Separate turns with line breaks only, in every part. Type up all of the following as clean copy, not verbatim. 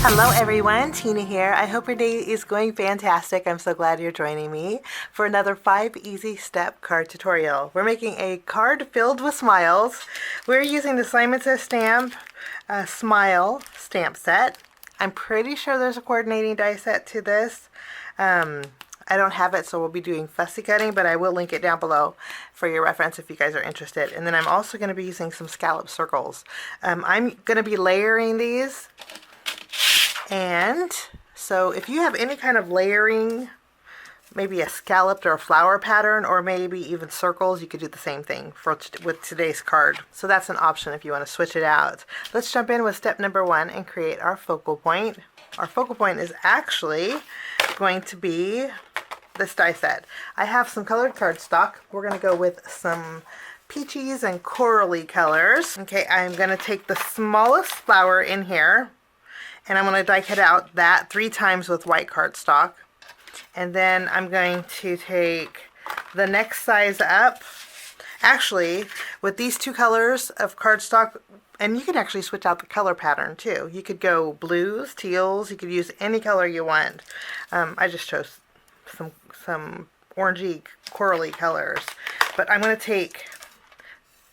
Hello everyone, Tina here. I hope your day is going fantastic. I'm so glad you're joining me for another 5 easy step card tutorial. We're making a card filled with smiles. We're using the Simon Says Stamp Smile stamp set. I'm pretty sure there's a coordinating die set to this. I don't have it, so we'll be doing fussy cutting, but I will link it down below for your reference if you guys are interested. And then I'm also going to be using some scallop circles. I'm going to be layering these. And so if you have any kind of layering, maybe a scalloped or a flower pattern, or maybe even circles, you could do the same thing with today's card. So that's an option if you want to switch it out. Let's jump in with step number 1 and create our focal point. Our focal point is actually going to be this die set. I have some colored cardstock. We're going to go with some peaches and corally colors. Okay, I'm going to take the smallest flower in here, and I'm going to die cut out that 3 times with white cardstock. And then I'm going to take the next size up. Actually, with these 2 colors of cardstock, and you can actually switch out the color pattern too. You could go blues, teals, you could use any color you want. I just chose some orangey, corally colors. But I'm going to take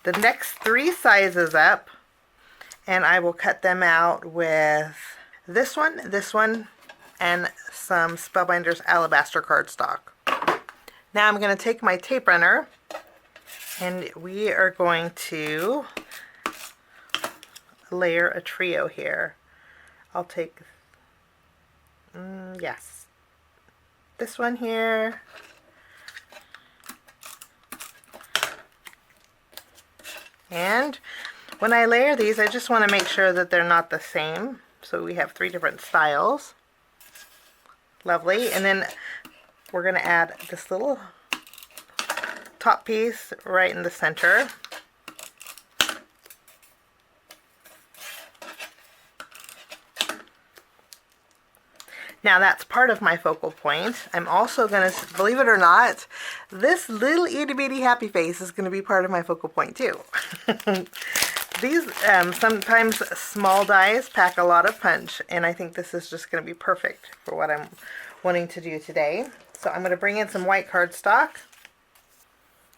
the next 3 sizes up, and I will cut them out with this one, and some Spellbinders Alabaster cardstock. Now I'm going to take my tape runner, and we are going to layer a trio here. I'll take, yes, this one here, and when I layer these, I just want to make sure that they're not the same. So we have 3 different styles. Lovely. And then we're going to add this little top piece right in the center. Now that's part of my focal point. I'm also going to, believe it or not, this little itty bitty happy face is going to be part of my focal point too. These sometimes small dies pack a lot of punch, and I think this is just going to be perfect for what I'm wanting to do today. So I'm going to bring in some white cardstock,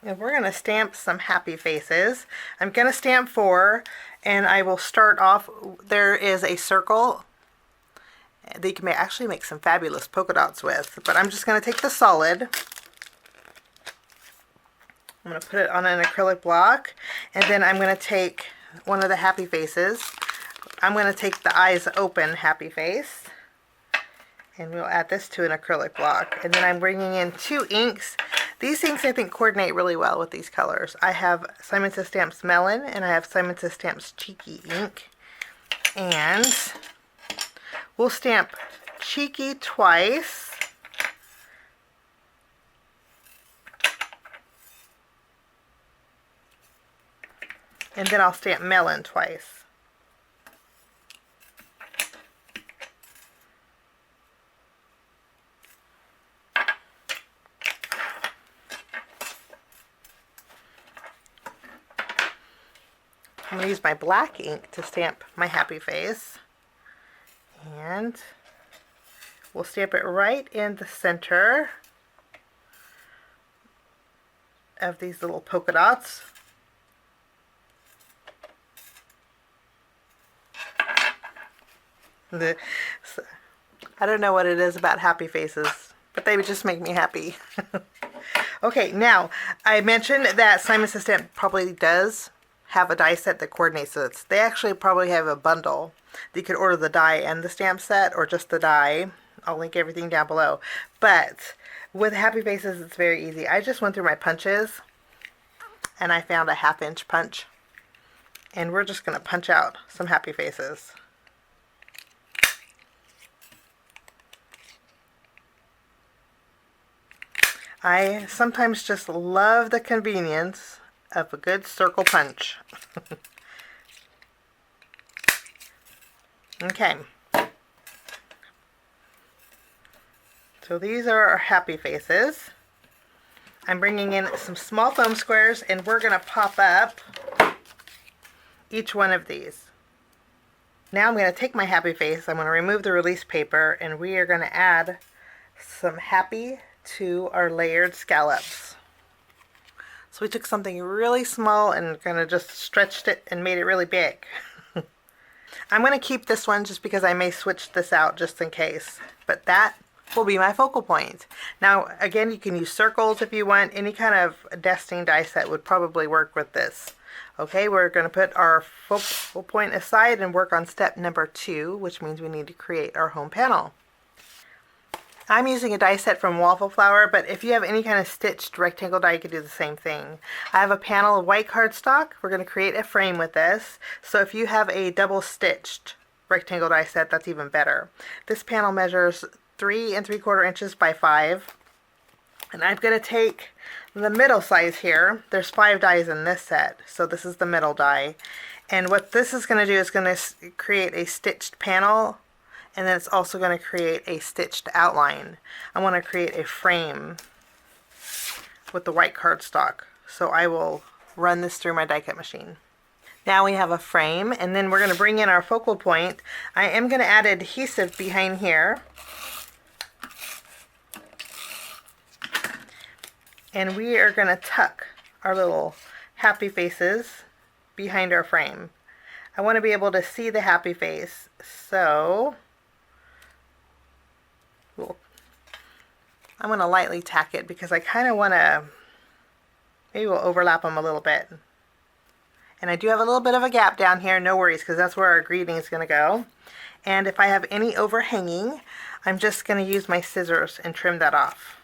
and we're going to stamp some happy faces. I'm going to stamp 4, and I will start off, there is a circle that you can actually make some fabulous polka dots with, but I'm just going to take the solid. I'm going to put it on an acrylic block, and then I'm going to take one of the happy faces. I'm going to take the eyes open happy face, and we'll add this to an acrylic block. And then I'm bringing in 2 inks. These inks I think coordinate really well with these colors. I have Simon Says Stamp's Melon, and I have Simon Says Stamp's Cheeky ink. And we'll stamp Cheeky twice. And then I'll stamp Melon twice. I'm going to use my black ink to stamp my happy face. And we'll stamp it right in the center of these little polka dots. I don't know what it is about happy faces, but they would just make me happy. Okay, now I mentioned that Simon Says Stamp probably does have a die set that coordinates this. They actually probably have a bundle. You could order the die and the stamp set, or just the die. I'll link everything down below. But with happy faces, it's very easy. I just went through my punches, and I found a 1/2 inch punch, and we're just going to punch out some happy faces. I sometimes just love the convenience of a good circle punch. Okay. So these are our happy faces. I'm bringing in some small foam squares, and we're going to pop up each one of these. Now I'm going to take my happy face, I'm going to remove the release paper, and we are going to add some happy to our layered scallops. So we took something really small and kind of just stretched it and made it really big. I'm going to keep this one just because I may switch this out just in case. But that will be my focal point. Now again, you can use circles if you want. Any kind of desting die set would probably work with this. Okay, we're going to put our focal point aside and work on step number 2, which means we need to create our home panel. I'm using a die set from Waffle Flower, but if you have any kind of stitched rectangle die, you could do the same thing. I have a panel of white cardstock. We're going to create a frame with this. So if you have a double stitched rectangle die set, that's even better. This panel measures 3 3/4 inches by 5. And I'm going to take the middle size here. There's 5 dies in this set, so this is the middle die. And what this is going to do is going to create a stitched panel, and then it's also going to create a stitched outline. I want to create a frame with the white cardstock, so I will run this through my die cut machine. Now we have a frame, and then we're going to bring in our focal point. I am going to add adhesive behind here. And we are going to tuck our little happy faces behind our frame. I want to be able to see the happy face, so I'm going to lightly tack it because I kind of want to, maybe we'll overlap them a little bit. And I do have a little bit of a gap down here, no worries, because that's where our greeting is going to go. And if I have any overhanging, I'm just going to use my scissors and trim that off.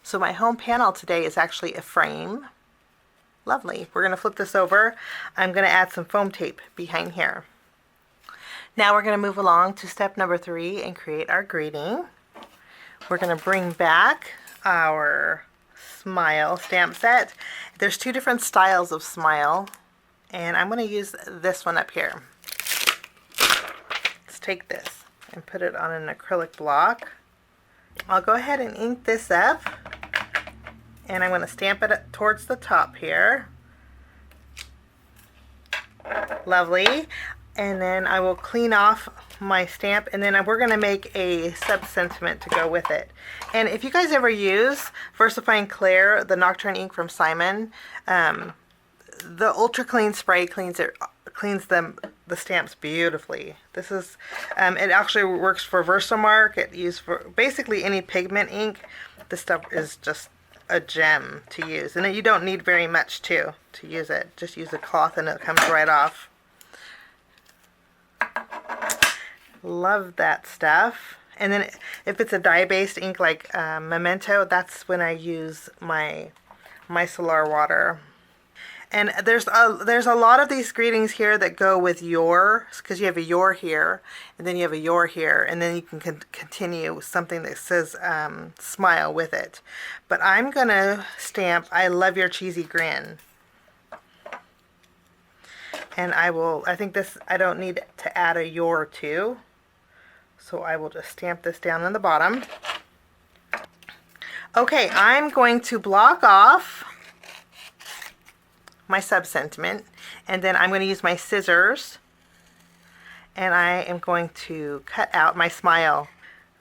So my home panel today is actually a frame. Lovely. We're going to flip this over. I'm going to add some foam tape behind here. Now we're going to move along to step number 3 and create our greeting. We're going to bring back our smile stamp set. There's 2 different styles of smile, and I'm going to use this one up here. Let's take this and put it on an acrylic block. I'll go ahead and ink this up, and I'm going to stamp it towards the top here. Lovely. And then I will clean off my stamp, and then we're going to make a sub-sentiment to go with it. And if you guys ever use VersaFine Clear, the Nocturne ink from Simon, the Ultra Clean spray cleans the stamps beautifully. This is it actually works for Versamark. It used for basically any pigment ink. This stuff is just a gem to use, and you don't need very much to use it. Just use a cloth and it comes right off. Love that stuff. And then if it's a dye-based ink like Memento, that's when I use my micellar water. And there's a lot of these greetings here that go with your, because you have a your here, and then you have a your here, and then you can continue with something that says smile with it. But I'm going to stamp I love your cheesy grin. And I think this, I don't need to add a your to, so I will just stamp this down on the bottom. Okay, I'm going to block off my sub-sentiment, and then I'm going to use my scissors, and I am going to cut out my smile.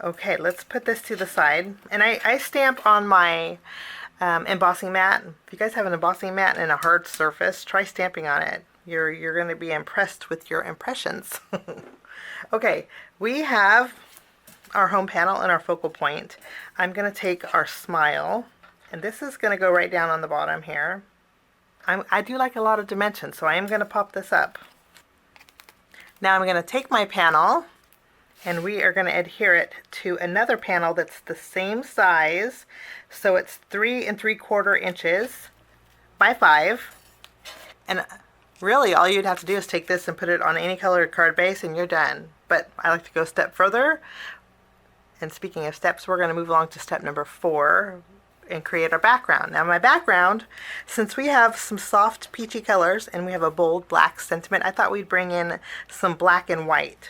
Okay, let's put this to the side, and I stamp on my embossing mat. If you guys have an embossing mat and a hard surface, try stamping on it. You're going to be impressed with your impressions. Okay, we have our home panel and our focal point. I'm going to take our smile, and this is going to go right down on the bottom here. I do like a lot of dimensions, so I am going to pop this up. Now I'm going to take my panel, and we are going to adhere it to another panel that's the same size. So it's 3 3/4 inches by 5. And really all you'd have to do is take this and put it on any colored card base and you're done. But I like to go a step further. And speaking of steps, we're going to move along to step number 4 and create our background. Now my background, since we have some soft peachy colors and we have a bold black sentiment, I thought we'd bring in some black and white.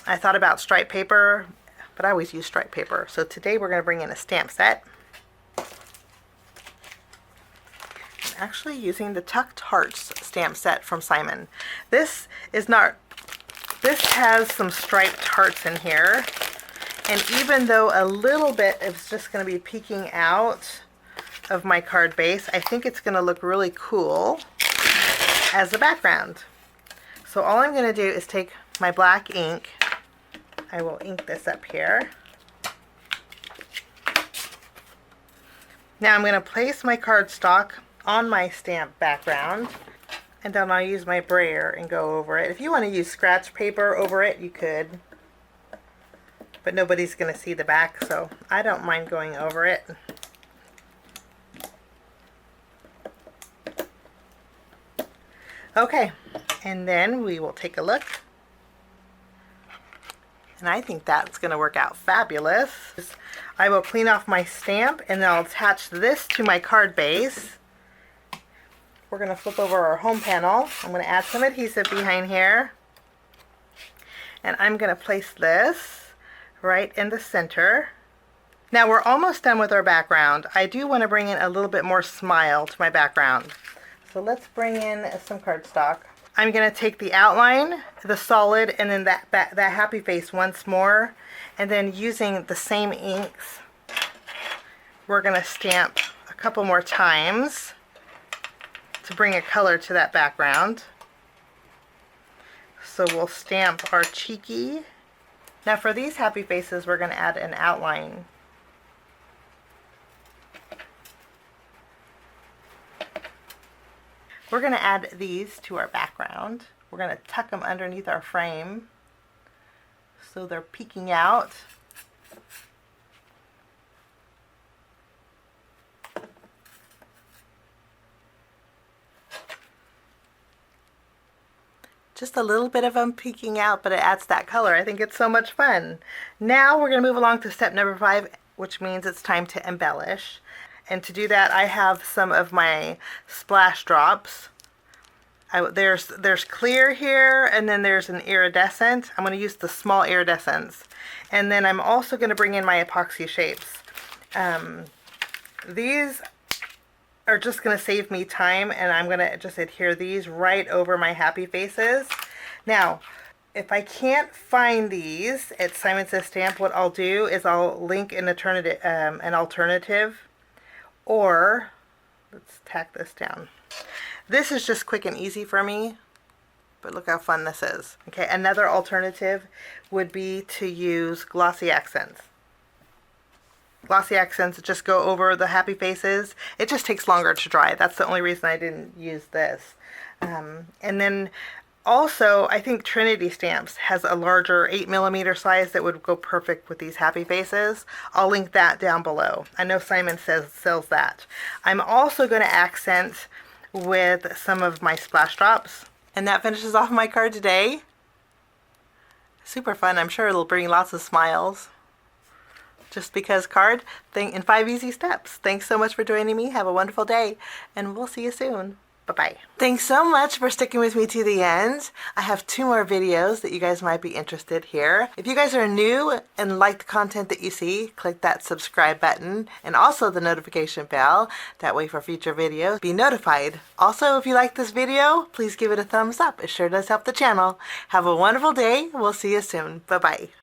I thought about striped paper, but I always use striped paper. So today we're going to bring in a stamp set. actually using the Tucked Hearts stamp set from Simon. This has some striped hearts in here, and even though a little bit is just going to be peeking out of my card base, I think it's going to look really cool as a background. So all I'm going to do is take my black ink. I will ink this up here. Now I'm going to place my cardstock on my stamp background, and then I'll use my brayer and go over it. If you want to use scratch paper over it, you could, but nobody's going to see the back, so I don't mind going over it. Okay, and then we will take a look. And I think that's going to work out fabulous. I will clean off my stamp, and then I'll attach this to my card base. We're going to flip over our home panel. I'm going to add some adhesive behind here. And I'm going to place this right in the center. Now we're almost done with our background. I do want to bring in a little bit more smile to my background. So let's bring in some cardstock. I'm going to take the outline, the solid, and then that happy face once more. And then using the same inks, we're going to stamp a couple more times to bring a color to that background. So we'll stamp our cheeky. Now for these happy faces, we're going to add an outline. We're going to add these to our background. We're going to tuck them underneath our frame so they're peeking out. Just a little bit of them peeking out, but it adds that color. I think it's so much fun. Now we're going to move along to step number 5, which means it's time to embellish. And to do that, I have some of my splash drops. There's clear here, and then there's an iridescent. I'm going to use the small iridescents. And then I'm also going to bring in my epoxy shapes. These are just going to save me time, and I'm going to just adhere these right over my happy faces. Now, if I can't find these at Simon Says Stamp, what I'll do is I'll link an alternative. Or, let's tack this down. This is just quick and easy for me, but look how fun this is. Okay, another alternative would be to use glossy accents. Glossy accents just go over the happy faces. It just takes longer to dry. That's the only reason I didn't use this. And then also, I think Trinity Stamps has a larger 8mm size that would go perfect with these happy faces. I'll link that down below. I know Simon sells that. I'm also going to accent with some of my splash drops. And that finishes off my card today. Super fun. I'm sure it'll bring lots of smiles. Just Because card in 5 easy steps. Thanks so much for joining me. Have a wonderful day, and we'll see you soon. Bye-bye. Thanks so much for sticking with me to the end. I have 2 more videos that you guys might be interested here. If you guys are new and like the content that you see, click that subscribe button and also the notification bell. That way for future videos, be notified. Also, if you like this video, please give it a thumbs up. It sure does help the channel. Have a wonderful day. We'll see you soon. Bye-bye.